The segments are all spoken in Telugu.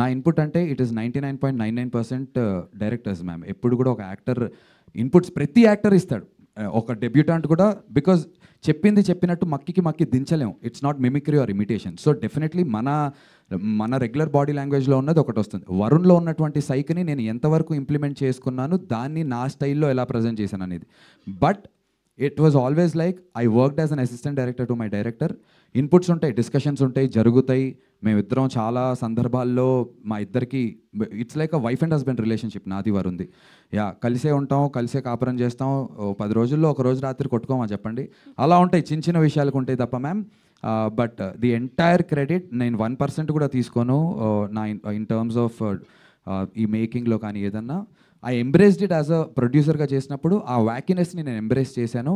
నా ఇన్పుట్ అంటే ఇట్ ఈస్ 99.99% డైరెక్టర్స్ మ్యామ్. ఎప్పుడు కూడా ఒక యాక్టర్ ఇన్పుట్స్ ప్రతి యాక్టర్ ఇస్తాడు, ఒక డెబ్యూటాంట్ కూడా, బికాజ్ చెప్పింది చెప్పినట్టు మక్కి దించలేం. It's not mimicry or imitation. So definitely మన రెగ్యులర్ బాడీ లాంగ్వేజ్లో ఉన్నది ఒకటి వస్తుంది. వరుణ్లో ఉన్నటువంటి సైక్ని నేను ఎంతవరకు ఇంప్లిమెంట్ చేసుకున్నాను, దాన్ని నా స్టైల్లో ఎలా ప్రజెంట్ చేశాను అనేది. But it was always like I worked as an assistant director to my director. Inputs ఉంటాయి, డిస్కషన్స్ ఉంటాయి, జరుగుతాయి. మేమిద్దరం చాలా సందర్భాల్లో మా ఇద్దరికి it's like a wife and husband relationship నాది వరుంది. కలిసే ఉంటాం, కలిసే కాపురం చేస్తాం. 10 రోజుల్లో ఒక రోజు రాత్రి కొట్టుకోమని చెప్పండి. అలా ఉంటాయి, చిన్న విషయాలకు ఉంటాయి తప్ప ma'am. But the entire credit నేను 1% కూడా తీసుకోను నా ఇన్ టర్మ్స్ ఆఫ్ ఈ మేకింగ్లో కానీ ఏదన్నా. I embraced it as a ప్రొడ్యూసర్గా చేసినప్పుడు ఆ వ్యాకినెస్ని నేను ఎంబ్రేస్ చేశాను.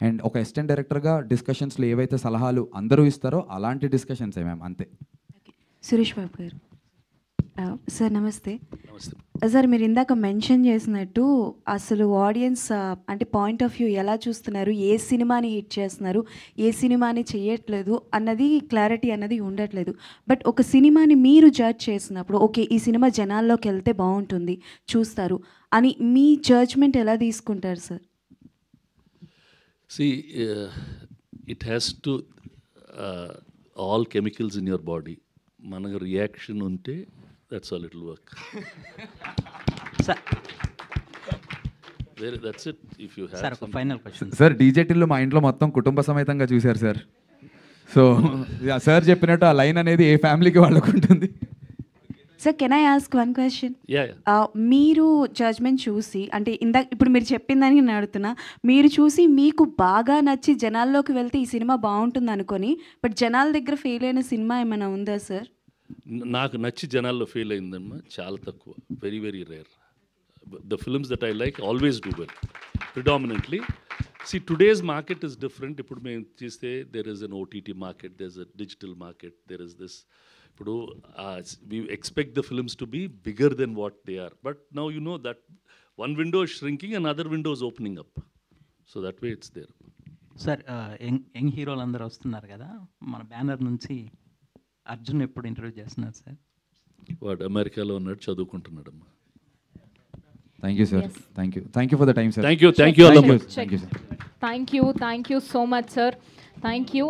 అండ్ ఒక అసిస్టెంట్ డైరెక్టర్గా డిస్కషన్స్లో ఏవైతే సలహాలు అందరూ ఇస్తారో అలాంటి డిస్కషన్సే మ్యామ్, అంతే. సురేష్ బాబు గారు సార్ నమస్తే. సార్ మీరు ఇందాక మెన్షన్ చేసినట్టు అసలు ఆడియన్స్ అంటే పాయింట్ ఆఫ్ వ్యూ ఎలా చూస్తున్నారు, ఏ సినిమాని హిట్ చేస్తున్నారు, ఏ సినిమాని చేయట్లేదు అన్నది క్లారిటీ అన్నది ఉండట్లేదు. బట్ ఒక సినిమాని మీరు జడ్జ్ చేసినప్పుడు ఓకే ఈ సినిమా జనాల్లోకి వెళ్తే బాగుంటుంది చూస్తారు అని మీ జడ్జ్మెంట్ ఎలా తీసుకుంటారు sir? See, it has to all chemicals in your body. మనకు రియాక్షన్ ఉంటే that's all it will work. That's it. If you have sir final question sir, డీజేటీలో మా ఇంట్లో మొత్తం కుటుంబ సమేతంగా చూశారు సార్. సో సార్ చెప్పినట్టు ఆ లైన్ అనేది ఏ ఫ్యామిలీకి వాళ్ళకు ఉంటుంది. Sir can I ask one question? Yeah. మీరు జడ్జ్మెంట్ చూసి అంటే ఇప్పుడు మీరు చెప్పిందని నేను అడుగుతున్నా, మీరు చూసి మీకు బాగా నచ్చి జనాల్లోకి వెళ్తే ఈ సినిమా బాగుంటుంది అనుకొని బట్ జనాల దగ్గర ఫెయిల్ అయిన సినిమా ఏమైనా ఉందా సార్? నాకు నచ్చి జనాల్లో ఫెయిల్ అయిందమ్మా చాలా తక్కువ, very very rare. The films that I like always do well predominantly. See, today's market is different. ఇప్పుడు మేము చేస్తే there is an OTT market, there's a digital market, there is this. ఇప్పుడు we expect the films to be bigger than what they are. But now you know that one window is shrinking and other window is opening up. So that way it's there. Sir young హీరోలు అందరూ వస్తున్నారు కదా, మన బ్యానర్ నుంచి అర్జున్ ఎప్పుడు ఇంటర్వ్యూ చేస్తున్నారు సార్? వాడు అమెరికాలో ఉన్నాడు, చదువుకుంటున్నాడమ్మా. Thank you sir. Thank you for the time sir. Thank you. Thank you sir. Thank you so much, sir. Thank you.